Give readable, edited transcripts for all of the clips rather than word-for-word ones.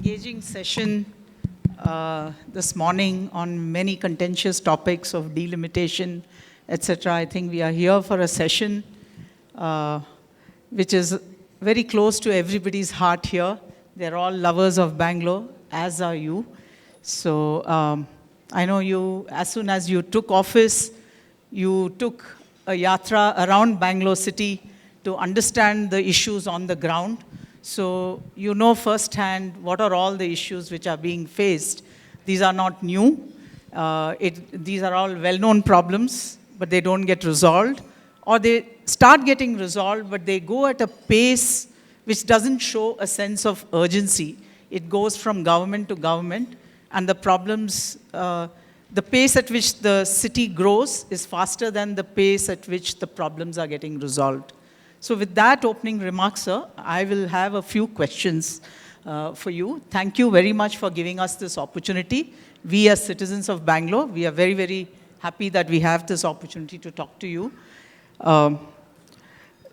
engaging session this morning on many contentious topics of delimitation, etc. I think we are here for a session which is very close to everybody's heart here. They're all lovers of Bangalore, as are you. So I know you, as soon as you took office, you took a yatra around Bangalore city to understand the issues on the ground. So you know firsthand what are all the issues which are being faced. These are not new. These are all well-known problems, but they don't get resolved. Or they start getting resolved, but they go at a pace which doesn't show a sense of urgency. It goes from government to government, and the problems, the pace at which the city grows is faster than the pace at which the problems are getting resolved. So with that opening remark, sir, I will have a few questions for you. Thank you very much for giving us this opportunity. We as citizens of Bangalore, we are very, very happy that we have this opportunity to talk to you.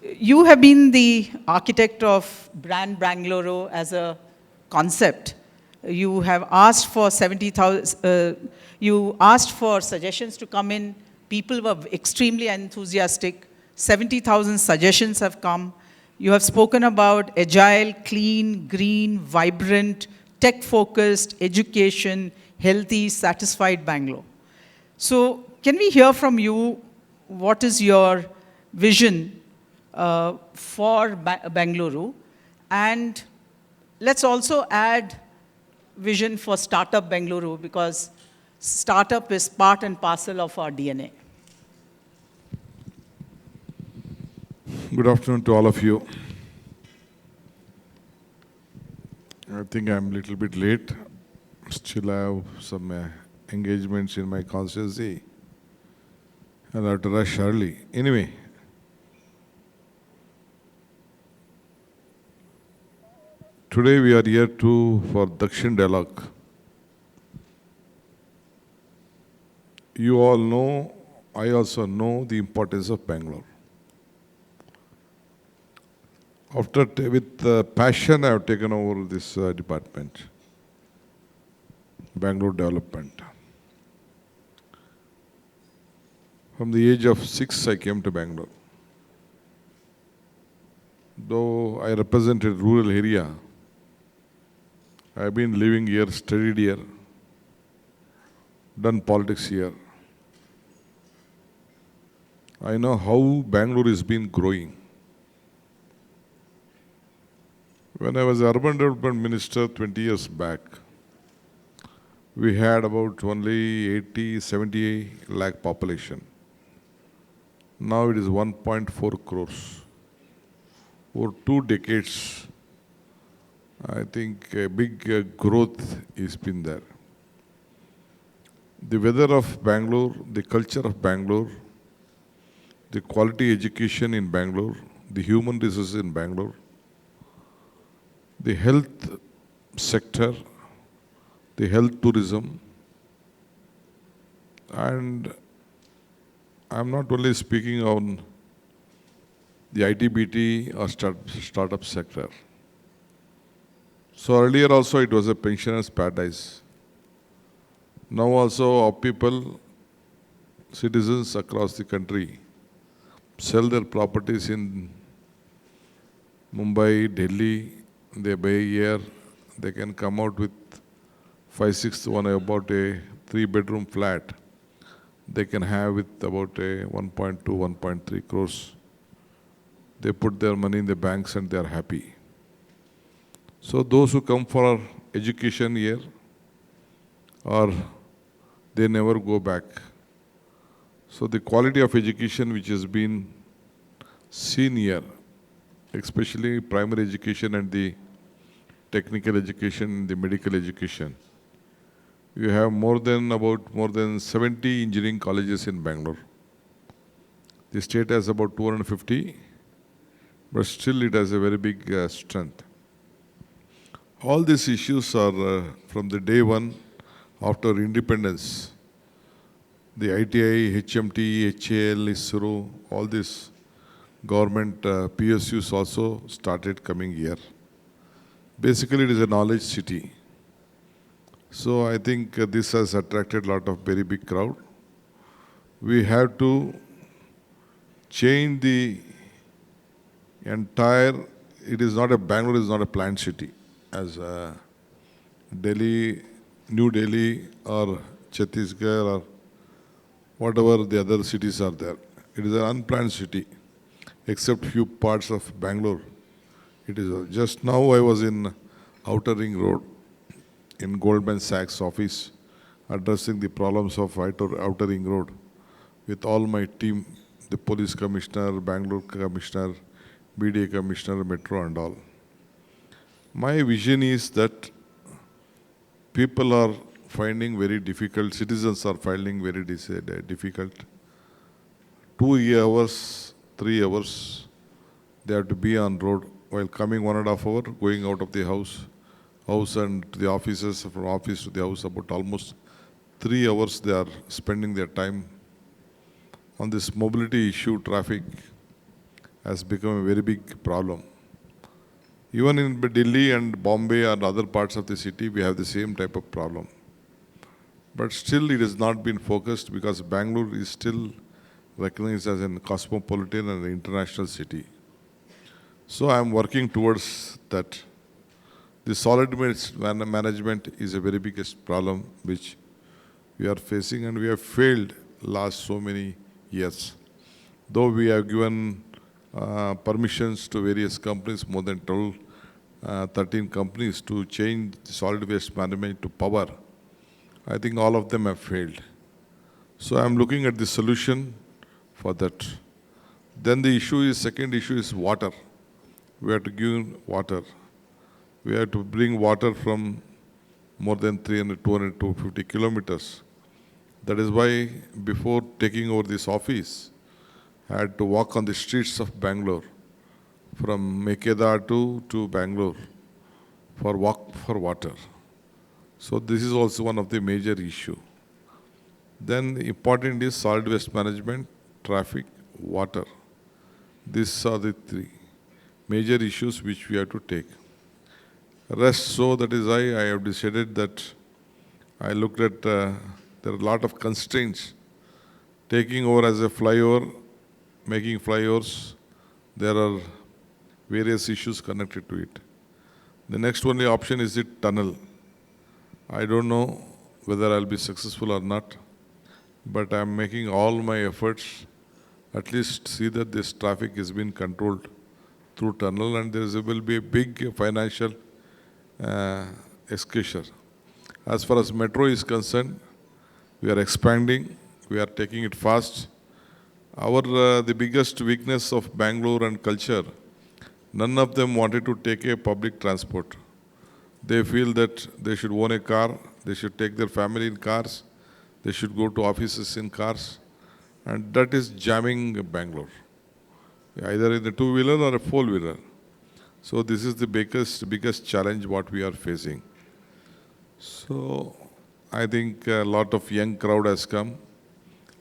You have been the architect of brand Bengaluru as a concept. You have asked for 70,000, you asked for suggestions to come in. People were extremely enthusiastic. 70,000 suggestions have come. You have spoken about agile, clean, green, vibrant, tech-focused, education, healthy, satisfied Bangalore. So can we hear from you what is your vision for Bengaluru? And let's also add vision for Startup Bengaluru, because startup is part and parcel of our DNA. Good afternoon to all of you. I think I'm a little bit late. Still I have some engagements in my constituency and I have to rush early. Anyway, today we are here for Dakshin Dialogue. You all know, I also know the importance of Bangalore. With passion, I have taken over this department, Bangalore Development. From the age of 6, I came to Bangalore. Though I represented rural area, I have been living here, studied here, done politics here. I know how Bangalore has been growing. When I was Urban Development Minister 20 years back, we had about only 80, 70 lakh population. Now it is 1.4 crores. For 2 decades, I think a big growth has been there. The weather of Bangalore, the culture of Bangalore, the quality education in Bangalore, the human resources in Bangalore, the health sector, the health tourism, and I'm not only speaking on the IT/BT or startup sector. So earlier also it was a pensioner's paradise. Now also our people, citizens across the country, sell their properties in Mumbai, Delhi. They buy here, they can come out with 5/6 one about a 3-bedroom flat. They can have with about a 1.2, 1.3 crores. They put their money in the banks and they are happy. So those who come for education here, or they never go back. So the quality of education which has been seen here, especially primary education and the technical education, the medical education. You have more than 70 engineering colleges in Bangalore. The state has about 250, but still it has a very big strength. All these issues are from the day one after independence. The ITI, HMT, HAL, ISRO, all these government PSUs also started coming here. Basically, it is a knowledge city. So I think this has attracted a lot of very big crowd. We have to change the entire, it is not a, Bangalore is not a planned city as Delhi, New Delhi or Chhattisgarh or whatever the other cities are there. It is an unplanned city, except few parts of Bangalore. It is just now I was in Outer Ring Road in Goldman Sachs office addressing the problems of Outer Ring Road with all my team, the police commissioner, Bangalore commissioner, BDA commissioner, metro and all. My vision is that people are finding very difficult, citizens are finding very difficult. 2 hours, 3 hours, they have to be on road while coming 1.5 hours, going out of the house and to the offices, from office to the house, about almost 3 hours they are spending their time on this mobility issue. Traffic has become a very big problem. Even in Delhi and Bombay and other parts of the city, we have the same type of problem. But still it has not been focused because Bangalore is still recognized as a cosmopolitan and international city. So I am working towards that. The solid waste management is a very biggest problem which we are facing, and we have failed last so many years. Though we have given permissions to various companies, more than 12, 13 companies to change the solid waste management to power, I think all of them have failed. So I'm looking at the solution for that. Then the second issue is water. We have to give water. We have to bring water from more than 300, 200, 250 kilometers. That is why before taking over this office, I had to walk on the streets of Bangalore, from Mekeda to Bangalore, for walk for water. So this is also one of the major issue. Then important is solid waste management, traffic, water. These are the three major issues which we have to take. Rest, so that is why I have decided that I looked at, there are a lot of constraints. Taking over as a flyover, making flyovers, there are various issues connected to it. The next only option is the tunnel. I don't know whether I'll be successful or not, but I'm making all my efforts, at least see that this traffic is being controlled through tunnel, and will be a big financial exposure. As far as metro is concerned, we are expanding, we are taking it fast. The biggest weakness of Bangalore and culture, none of them wanted to take a public transport. They feel that they should own a car, they should take their family in cars, they should go to offices in cars, and that is jamming Bangalore, either in a two-wheeler or a four-wheeler. So this is the biggest challenge what we are facing. So I think a lot of young crowd has come.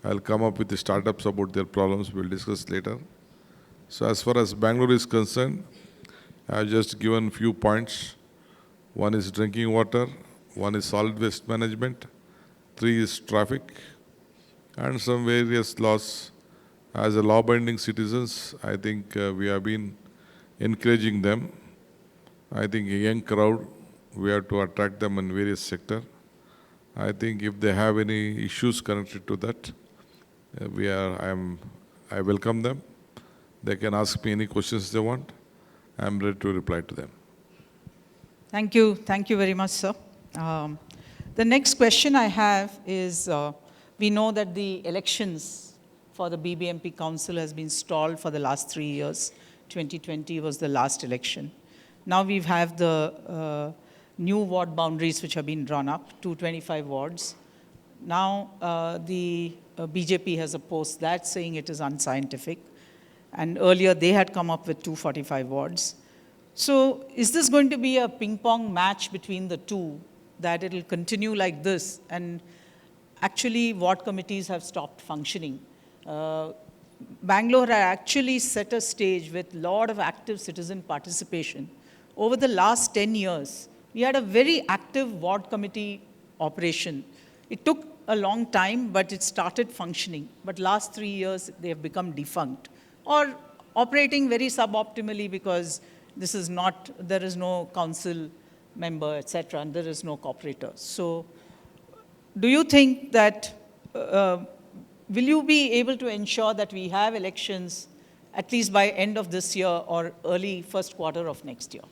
I'll come up with the startups about their problems, we'll discuss later. So as far as Bangalore is concerned, I've just given few points. One is drinking water, one is solid waste management, 3 is traffic, and some various laws. As a law-binding citizens, I think we have been encouraging them. I think a young crowd, we have to attract them in various sectors. I think if they have any issues connected to that, I welcome them. They can ask me any questions they want. I'm ready to reply to them. Thank you very much, sir. The next question I have is, we know that the elections for the BBMP Council has been stalled for the last 3 years. 2020 was the last election. Now we have the new ward boundaries which have been drawn up, 225 wards. Now the BJP has opposed that, saying it is unscientific. And earlier they had come up with 245 wards. So is this going to be a ping-pong match between the two, that it will continue like this? And actually, ward committees have stopped functioning. Bangalore had actually set a stage with a lot of active citizen participation. Over the last 10 years, we had a very active ward committee operation. It took a long time, but it started functioning. But last 3 years, they have become defunct or operating very suboptimally because this is not, there is no council member, etc., and there is no cooperator. So do you think that, will you be able to ensure that we have elections at least by end of this year or early first quarter of next year?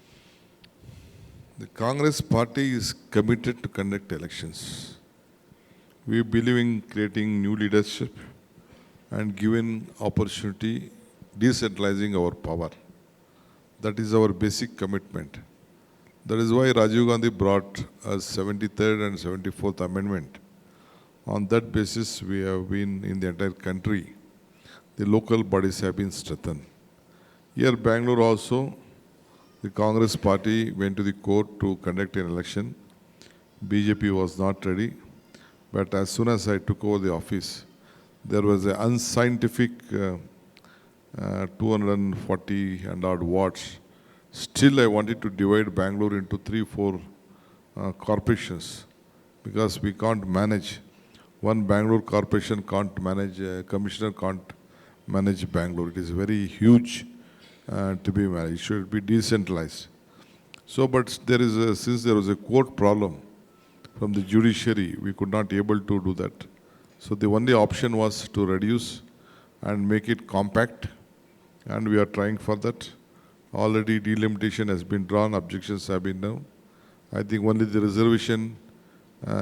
The Congress party is committed to conduct elections. We believe in creating new leadership and given opportunity, decentralizing our power. That is our basic commitment. That is why Rajiv Gandhi brought a 73rd and 74th amendment. On that basis, we have been in the entire country. The local bodies have been strengthened. Here, Bangalore also, the Congress party went to the court to conduct an election. BJP was not ready. But as soon as I took over the office, there was an unscientific 240 and odd wards. Still, I wanted to divide Bangalore into 3-4 corporations because we can't manage. One Bangalore corporation can't manage, commissioner can't manage Bangalore. It is very huge to be managed. It should be decentralized. So, but there is since there was a court problem from the judiciary, we could not able to do that. So the only option was to reduce and make it compact, and we are trying for that. Already delimitation has been drawn, objections have been done. I think only the reservation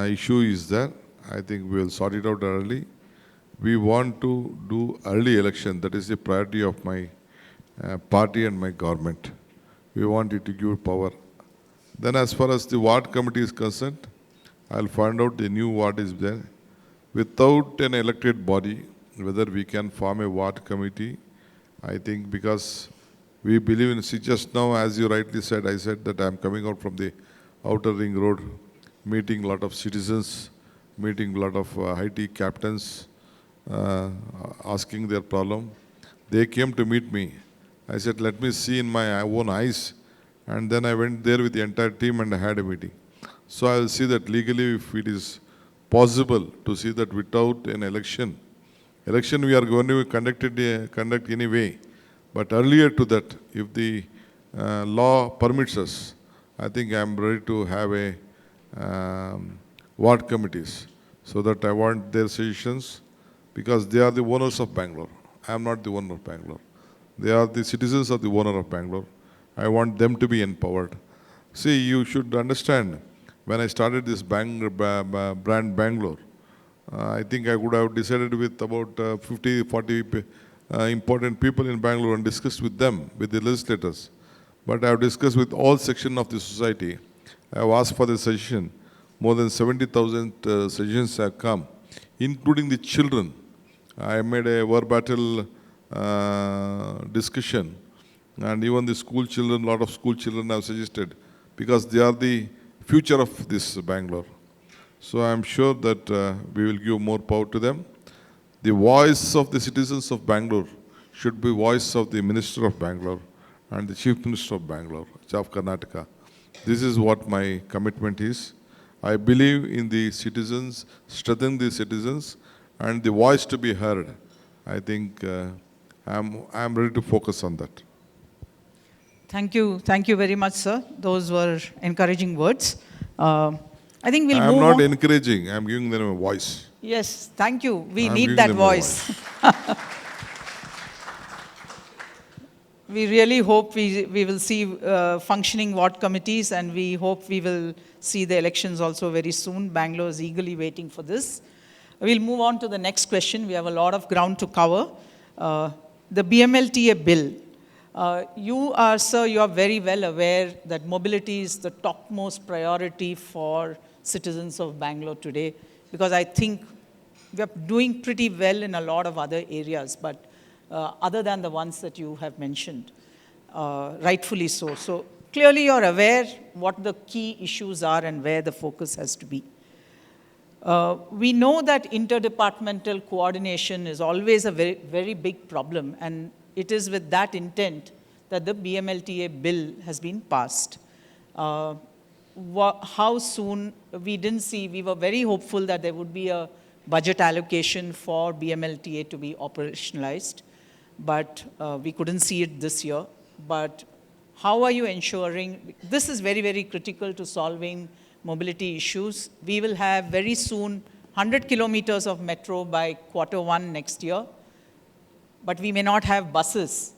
issue is there. I think we will sort it out early. We want to do early election. That is the priority of my party and my government. We want it to give power. Then as far as the ward committee is concerned, I'll find out the new ward is there. Without an elected body, whether we can form a ward committee, I think because we believe in, see just now, as you rightly said, I said that I'm coming out from the outer ring road, meeting a lot of citizens, meeting a lot of IT captains, asking their problem. They came to meet me. I said, let me see in my own eyes. And then I went there with the entire team and I had a meeting. So I will see that legally if it is possible to see that without an election we are going to conduct anyway. But earlier to that, if the law permits us, I think I am ready to have a ward committees so that I want their suggestions because they are the owners of Bangalore. I am not the owner of Bangalore. They are the citizens of the owner of Bangalore. I want them to be empowered. See, you should understand, when I started this brand Bangalore, I think I would have decided with about 50, 40 important people in Bangalore and discussed with them, with the legislators. But I have discussed with all sections of the society. I have asked for the suggestion. More than 70,000 suggestions have come, including the children. I made a verbatim discussion, and even the school children, a lot of school children have suggested, because they are the future of this Bangalore. So I am sure that we will give more power to them. The voice of the citizens of Bangalore should be voice of the Minister of Bangalore and the Chief Minister of Bangalore, of Karnataka. This is what my commitment is. I believe in the citizens, strengthening the citizens, and the voice to be heard. I think I'm ready to focus on that. Thank you very much, sir. Those were encouraging words. I think we'll I'm move not on. encouraging, I'm giving them a voice. Yes, thank you. We I'm need giving that them a voice. We really hope we will see functioning ward committees, and we hope we will see the elections also very soon. Bangalore is eagerly waiting for this. We'll move on to the next question. We have a lot of ground to cover. The BMLTA bill. Sir, you are very well aware that mobility is the topmost priority for citizens of Bangalore today, because I think we are doing pretty well in a lot of other areas, but other than the ones that you have mentioned, rightfully so. So clearly you're aware what the key issues are and where the focus has to be. We know that interdepartmental coordination is always a very, very big problem, and it is with that intent that the BMLTA bill has been passed. how soon, we didn't see, we were very hopeful that there would be a budget allocation for BMLTA to be operationalized, but we couldn't see it this year. But how are you ensuring, this is very, very critical to solving mobility issues. We will have very soon 100 kilometers of metro by Q1 next year, but we may not have buses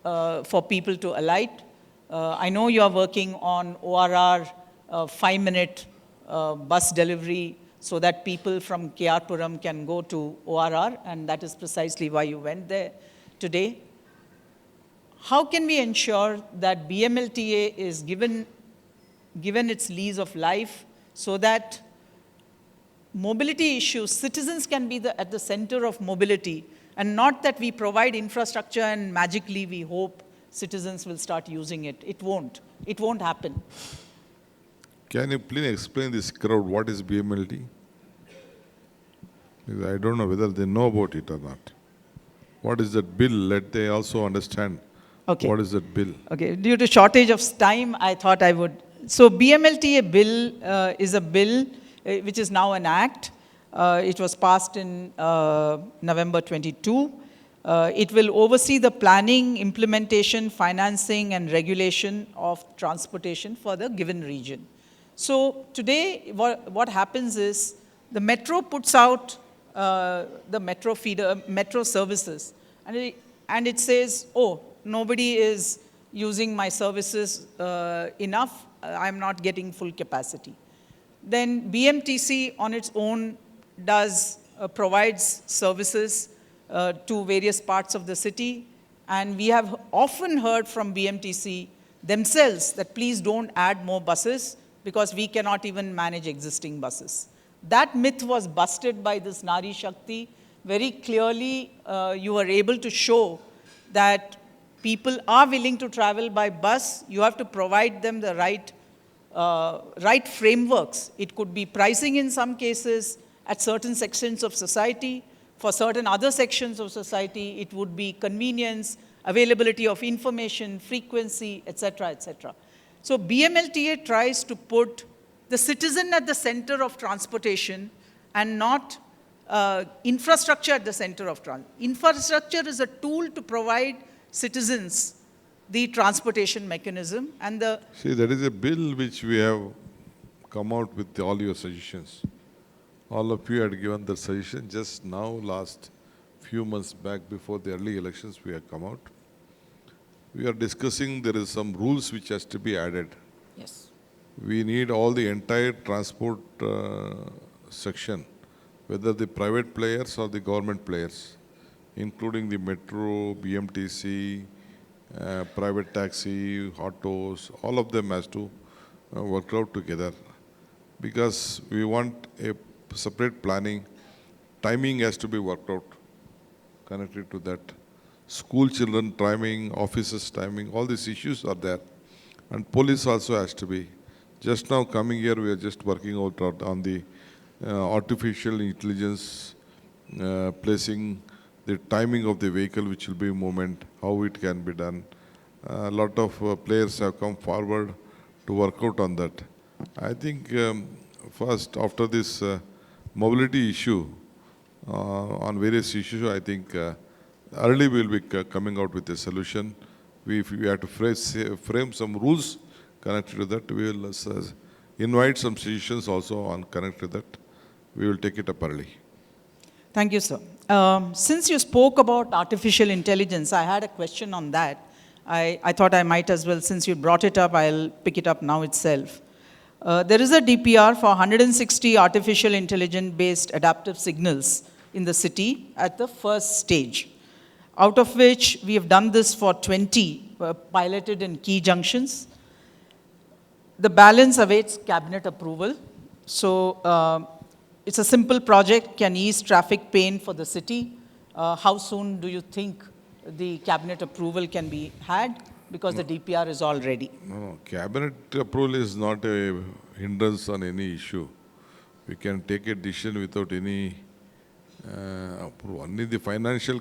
for people to alight. I know you are working on ORR, 5-minute bus delivery so that people from K.R.Puram can go to ORR, and that is precisely why you went there today. How can we ensure that BMLTA is given its lease of life so that mobility issues, citizens can be at the center of mobility, and not that we provide infrastructure and magically we hope citizens will start using it. It won't. It won't happen. Can you please explain this crowd what is BMLT? Because I don't know whether they know about it or not. What is that bill? Let they also understand. Okay. What is that bill? Okay. Due to shortage of time, I thought I would. So BMLTA bill is a bill which is now an act. It was passed in November 22. It will oversee the planning, implementation, financing, and regulation of transportation for the given region. So today, what happens is the metro puts out the metro feeder, metro services, and it says, oh, nobody is using my services enough, I'm not getting full capacity. Then BMTC on its own provides services to various parts of the city, and we have often heard from BMTC themselves that please don't add more buses because we cannot even manage existing buses. That myth was busted by this Nari Shakti. Very clearly, you were able to show that people are willing to travel by bus. You have to provide them the right frameworks. It could be pricing in some cases at certain sections of society. For certain other sections of society, it would be convenience, availability of information, frequency, etc., etc. So BMLTA tries to put the citizen at the center of transportation and not infrastructure at the center of transportation. Infrastructure is a tool to provide citizens the transportation mechanism. And See, there is a bill which we have come out with all your suggestions. All of you had given the suggestion just now, last few months back before the early elections we have come out. We are discussing there is some rules which has to be added. yes. We need all the entire transport section, whether the private players or the government players, including the metro, BMTC, private taxi, autos, all of them has to work out together. Because we want a separate planning, timing has to be worked out, connected to that. School children timing, officers timing, all these issues are there. And police also has to be. Just now coming here, we are just working out on the artificial intelligence, placing the timing of the vehicle which will be movement, how it can be done. A lot of players have come forward to work out on that. I think first, after this mobility issue, on various issues, I think early we will be coming out with a solution. If we have to frame some rules connected to that, we will invite some suggestions also on connected to that. We will take it up early. Thank you, sir. Since you spoke about artificial intelligence, I had a question on that. I thought I might as well, since you brought it up, I'll pick it up now itself. There is a DPR for 160 artificial intelligence-based adaptive signals in the city at the first stage, out of which we have done this for 20 piloted in key junctions. The balance awaits cabinet approval. So it's a simple project, can ease traffic pain for the city. How soon do you think the cabinet approval can be had? Because the DPR is all ready. No, cabinet approval is not a hindrance on any issue. We can take a decision without any approval. Only the financial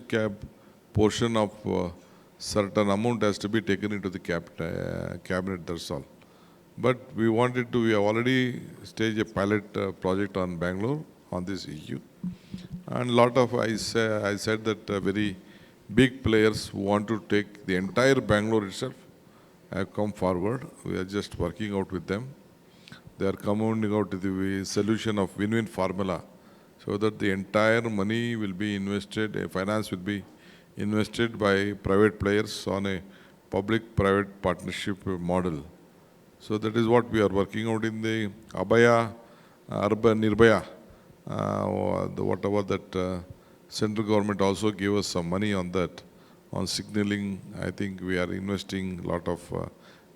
portion of certain amount has to be taken into the cabinet, that's all. But we wanted to, we have already staged a pilot project on Bangalore on this issue. And lot of, I said that very big players who want to take the entire Bangalore itself have come forward. We are just working out with them. They are coming out with the solution of win-win formula so that the entire money will be invested, finance will be invested by private players on a public-private partnership model. So that is what we are working out in the Abhaya, Urban Nirbhaya, whatever that central government also gave us some money on that. On signaling, I think we are investing a lot of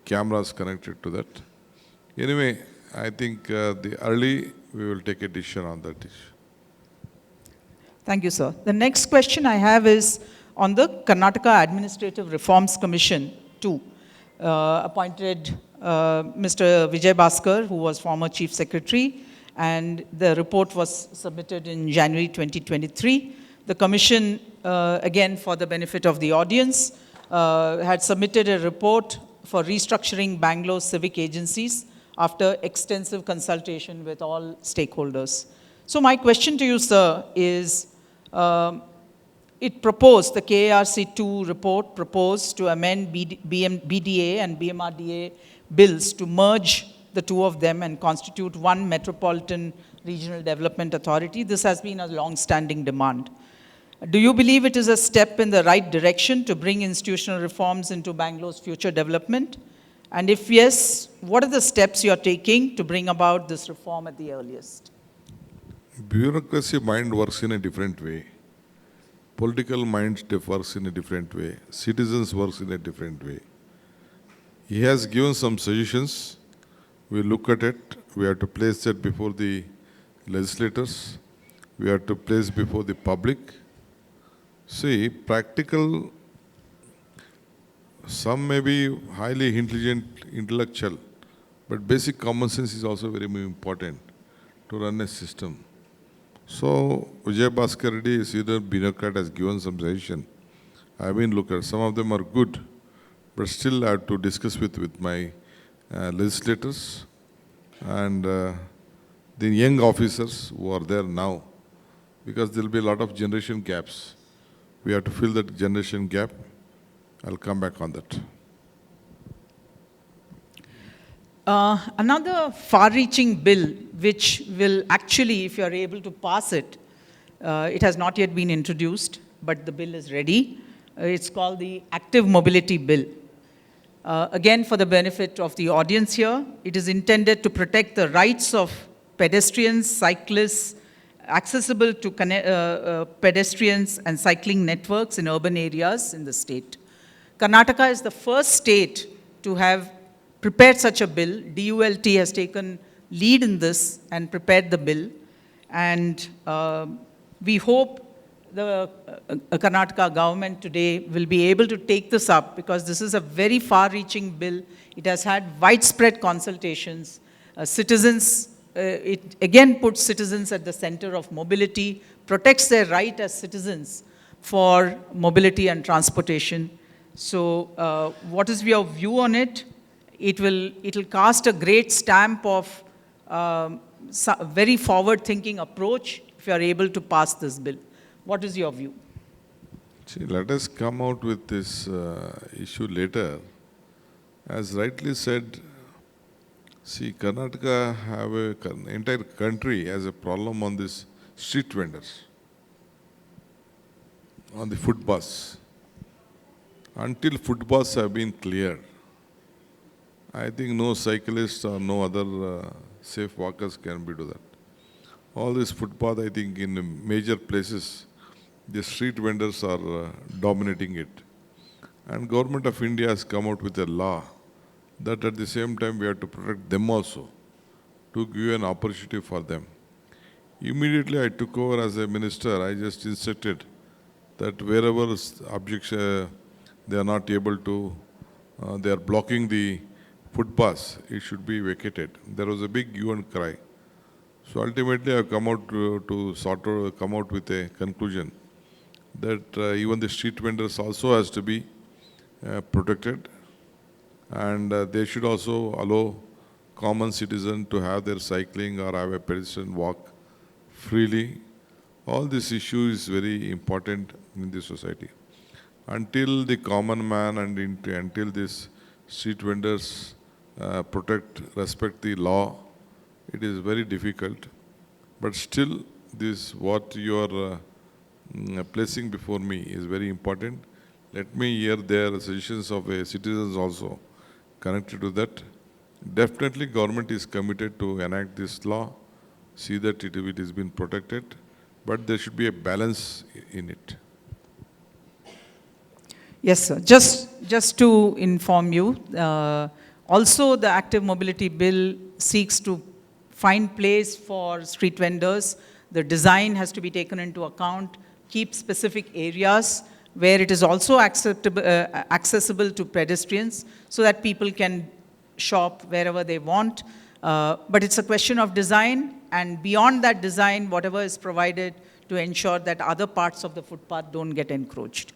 cameras connected to that. Anyway, I think the early we will take a decision on that issue. Thank you, sir. The next question I have is on the Karnataka Administrative Reforms Commission 2, appointed Mr. Vijay Bhaskar, who was former Chief Secretary, and the report was submitted in January 2023. The commission, again for the benefit of the audience, had submitted a report for restructuring Bangalore civic agencies after extensive consultation with all stakeholders. So my question to you, sir, is it proposed, the KARC2 report proposed to amend BDA and BMRDA bills to merge the two of them and constitute one Metropolitan Regional Development Authority. This has been a long-standing demand. Do you believe it is a step in the right direction to bring institutional reforms into Bangalore's future development? And if yes, what are the steps you are taking to bring about this reform at the earliest? Bureaucracy mind works in a different way. Political mind works in a different way. Citizens works in a different way. He has given some suggestions. We look at it. We have to place that before the legislators. We have to place before the public. See, practical, some may be highly intelligent, intellectual, but basic common sense is also very important to run a system. So, Vijay Bhaskar Reddy, senior bureaucrat, has given some suggestion. I have been looking at some of them are good, but still I have to discuss with my legislators and the young officers who are there now, because there will be a lot of generation gaps. We have to fill that generation gap. I'll come back on that. Another far-reaching bill, which will actually, if you are able to pass it, it has not yet been introduced, but the bill is ready. It's called the Active Mobility Bill. Again, for the benefit of the audience here, it is intended to protect the rights of pedestrians, cyclists, accessible to pedestrians and cycling networks in urban areas in the state. Karnataka is the first state to have prepared such a bill. DULT has taken lead in this and prepared the bill. And we hope the Karnataka government today will be able to take this up, because this is a very far-reaching bill. It has had widespread consultations. Citizens, it again puts citizens at the center of mobility, protects their right as citizens for mobility and transportation. So what is your view on it? It'll cast a great stamp of very forward-thinking approach if you are able to pass this bill. What is your view? See, let us come out with this issue later. As rightly said, see, Karnataka have an entire country has a problem on this street vendors, on the footpaths. Until footpaths have been cleared, I think no cyclists or no other safe walkers can be do that. All this footpath, I think in major places, the street vendors are dominating it. And Government of India has come out with a law that at the same time we have to protect them also, to give an opportunity for them. Immediately I took over as a minister, I just instructed that wherever objection, they are not able to, they are blocking the footpaths, it should be vacated. There was a big hue and cry. So ultimately I have come out come out with a conclusion that even the street vendors also has to be protected, and they should also allow common citizen to have their cycling or have a pedestrian walk freely. All this issue is very important in the society. Until the common man and until these street vendors respect the law, it is very difficult. But still, this what you are placing before me is very important. Let me hear their suggestions of citizens also connected to that. Definitely, government is committed to enact this law, see that it is been protected, but there should be a balance in it. Yes, sir. Just to inform you, also the Active Mobility Bill seeks to find place for street vendors. The design has to be taken into account, keep specific areas where it is also accessible to pedestrians so that people can shop wherever they want. But it's a question of design, and beyond that design, whatever is provided to ensure that other parts of the footpath don't get encroached.